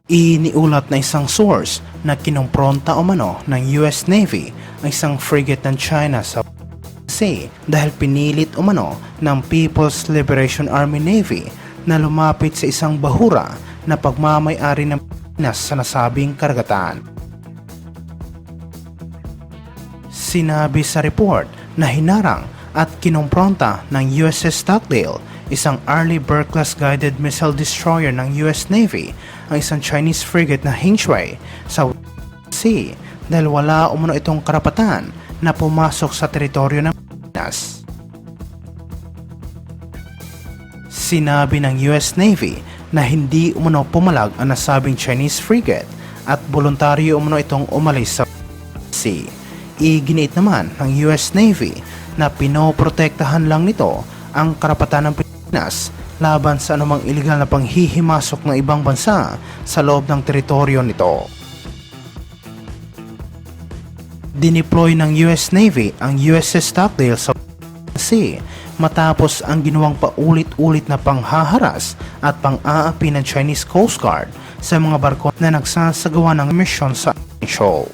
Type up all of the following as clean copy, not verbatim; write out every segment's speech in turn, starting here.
Iniulat na isang source na kinumpronta umano ng US Navy ang isang frigate ng China sa Sea dahil pinilit umano ng People's Liberation Army Navy na lumapit sa isang bahura na pagmamay-ari ng Pilipinas sa nasabing karagatan. Sinabi sa report na hinarang at kinumpronta ng USS Stockdale, isang Arleigh Burke-class guided missile destroyer ng US Navy, ang isang Chinese frigate na Hingshui sa Sea dahil wala umano itong karapatan na pumasok sa teritoryo ng Pilipinas. Sinabi ng US Navy na hindi umano pumalag ang nasabing Chinese frigate at voluntaryo umano itong umalis sa Sea. Iginiit naman ng US Navy na pinoprotektahan lang nito ang karapatan ng Pilipinas laban sa anumang iligal na panghihimasok ng ibang bansa sa loob ng teritoryo nito. Dineploy ng US Navy ang USS Stockdale sa Sea matapos ang ginawang paulit-ulit na panghaharas at pang-aapi ng Chinese Coast Guard sa mga barko na nagsasagawa ng misyon sa shoal.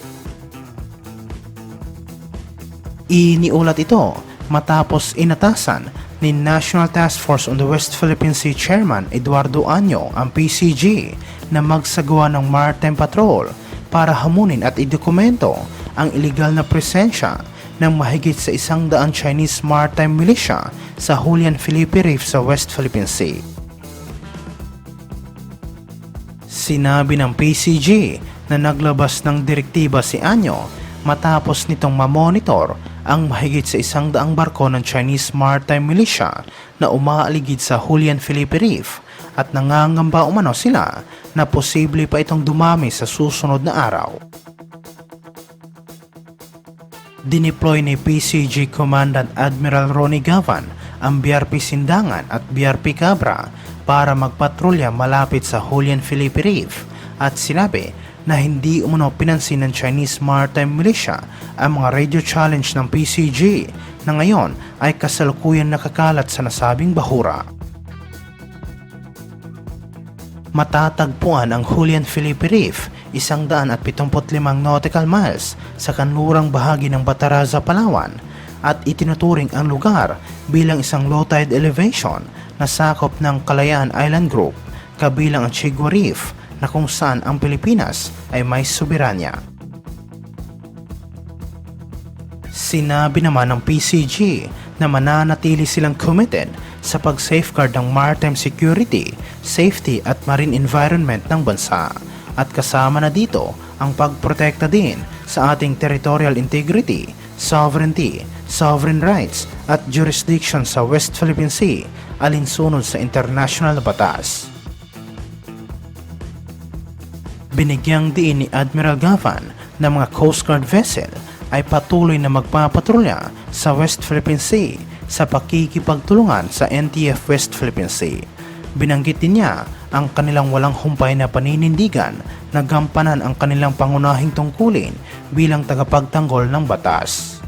Iniulat ito matapos inatasan ni National Task Force on the West Philippine Sea Chairman Eduardo Año ang PCG na magsagawa ng maritime patrol para hamunin at idokumento ang iligal na presensya ng mahigit sa 100 Chinese maritime militia sa Julian Felipe Reef sa West Philippine Sea. Sinabi ng PCG na naglabas ng direktiba si Año matapos nitong mamonitor ang mahigit sa 100 barko ng Chinese maritime militia na umaaligid sa Julian Felipe Reef at nangangamba umano sila na posible pa itong dumami sa susunod na araw. Dineploy ni PCG Commandant Admiral Ronnie Gavan ang BRP Sindangan at BRP Cabra para magpatrolya malapit sa Julian Felipe Reef at sinabi na hindi umano pinansin ng Chinese Maritime Militia ang mga radio challenge ng PCG na ngayon ay kasalukuyan nakakalat sa nasabing bahura. Matatagpuan ang Julian Felipe Reef 175 nautical miles sa kanlurang bahagi ng Bataraza, Palawan at itinuturing ang lugar bilang isang low tide elevation na sakop ng Kalayaan Island Group kabilang ang Chigua Reef na kung saan ang Pilipinas ay may soberanya. Sinabi naman ng PCG na mananatili silang committed sa pag-safeguard ng maritime security, safety at marine environment ng bansa at kasama na dito ang pagprotekta din sa ating territorial integrity, sovereignty, sovereign rights at jurisdiction sa West Philippine Sea alinsunod sa international na batas. Binigyang diin ni Admiral Gavan na mga Coast Guard vessel ay patuloy na magpapatrolya sa West Philippine Sea sa pakikipagtulungan sa NTF West Philippine Sea. Binanggit din niya ang kanilang walang humpay na paninindigan na gampanan ang kanilang pangunahing tungkulin bilang tagapagtanggol ng batas.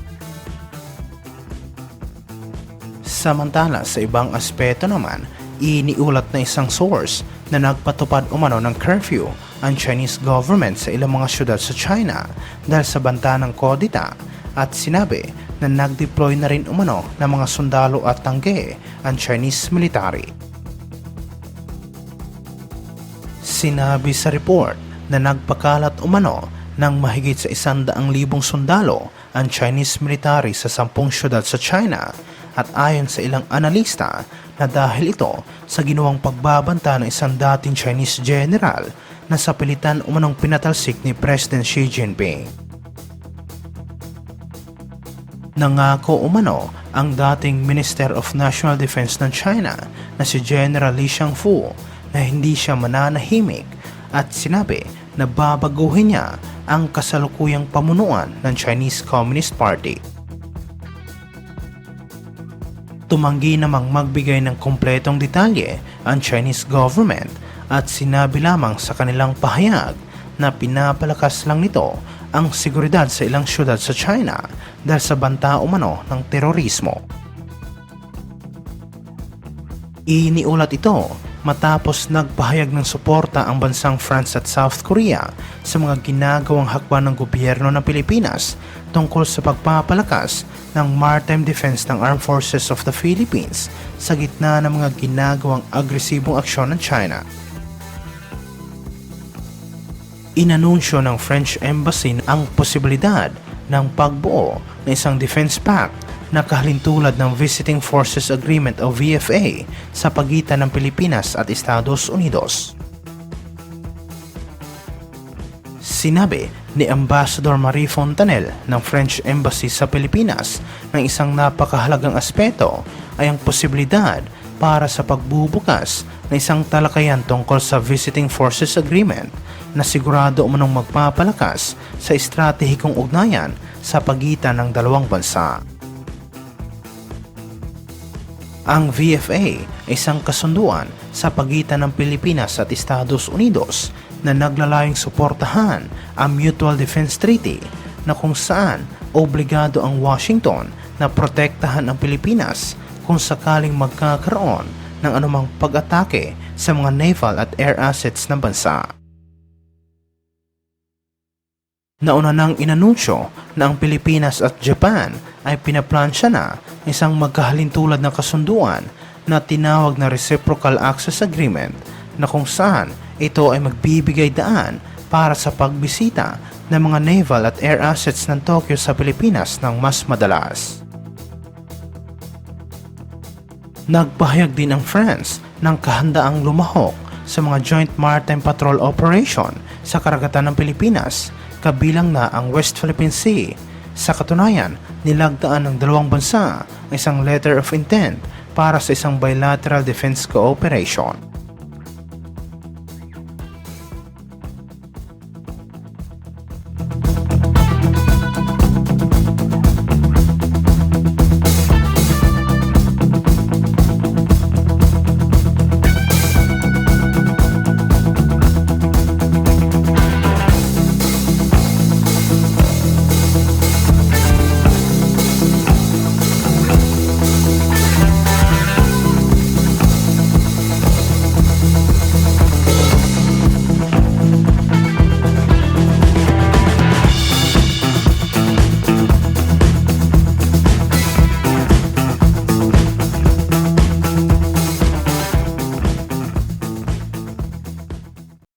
Samantala sa ibang aspeto naman, iniulat na isang source na nagpatupad umano ng curfew ang Chinese government sa ilang mga syudad sa China dahil sa banta ng kodita at sinabi na nag-deploy na rin umano ng mga sundalo at tangke ang Chinese military. Sinabi sa report na nagpakalat umano ng mahigit sa 100,000 sundalo ang Chinese military sa 10 syudad sa China at ayon sa ilang analista na dahil ito sa ginawang pagbabanta ng isang dating Chinese general na sa pilitan umanong pinatalsik ni President Xi Jinping. Nangako umano ang dating Minister of National Defense ng China na si General Li Shangfu na hindi siya mananahimik at sinabi na babaguhin niya ang kasalukuyang pamunuan ng Chinese Communist Party. Tumanggi namang magbigay ng kumpletong detalye ang Chinese government at sinabi lamang sa kanilang pahayag na pinapalakas lang nito ang seguridad sa ilang syudad sa China dahil sa banta umano ng terorismo. Iniulat ito matapos nagpahayag ng suporta ang bansang France at South Korea sa mga ginagawang hakbang ng gobyerno ng Pilipinas tungkol sa pagpapalakas ng maritime defense ng Armed Forces of the Philippines sa gitna ng mga ginagawang agresibong aksyon ng China. Inanunsyo ng French Embassy ang posibilidad ng pagbuo ng isang defense pact na kahalintulad ng Visiting Forces Agreement o VFA sa pagitan ng Pilipinas at Estados Unidos. Sinabi ni Ambassador Marie Fontanelle ng French Embassy sa Pilipinas na isang napakahalagang aspeto ay ang posibilidad para sa pagbubukas ng isang talakayan tungkol sa Visiting Forces Agreement na sigurado umanong magpapalakas sa estratehikong ugnayan sa pagitan ng dalawang bansa. Ang VFA ay isang kasunduan sa pagitan ng Pilipinas at Estados Unidos na naglalayong suportahan ang Mutual Defense Treaty na kung saan obligado ang Washington na protektahan ang Pilipinas kung sakaling magkakaroon ng anumang pag-atake sa mga naval at air assets ng bansa. Nauna nang inanunsyo na ang Pilipinas at Japan ay pinaplansya na isang magkahalintulad na kasunduan na tinawag na Reciprocal Access Agreement na kung saan ito ay magbibigay daan para sa pagbisita ng mga naval at air assets ng Tokyo sa Pilipinas ng mas madalas. Nagpahayag din ang France ng kahandaang lumahok sa mga Joint Maritime Patrol Operation sa karagatan ng Pilipinas, kabilang na ang West Philippine Sea. Sa katunayan, nilagdaan ng dalawang bansa ang isang letter of intent para sa isang bilateral defense cooperation.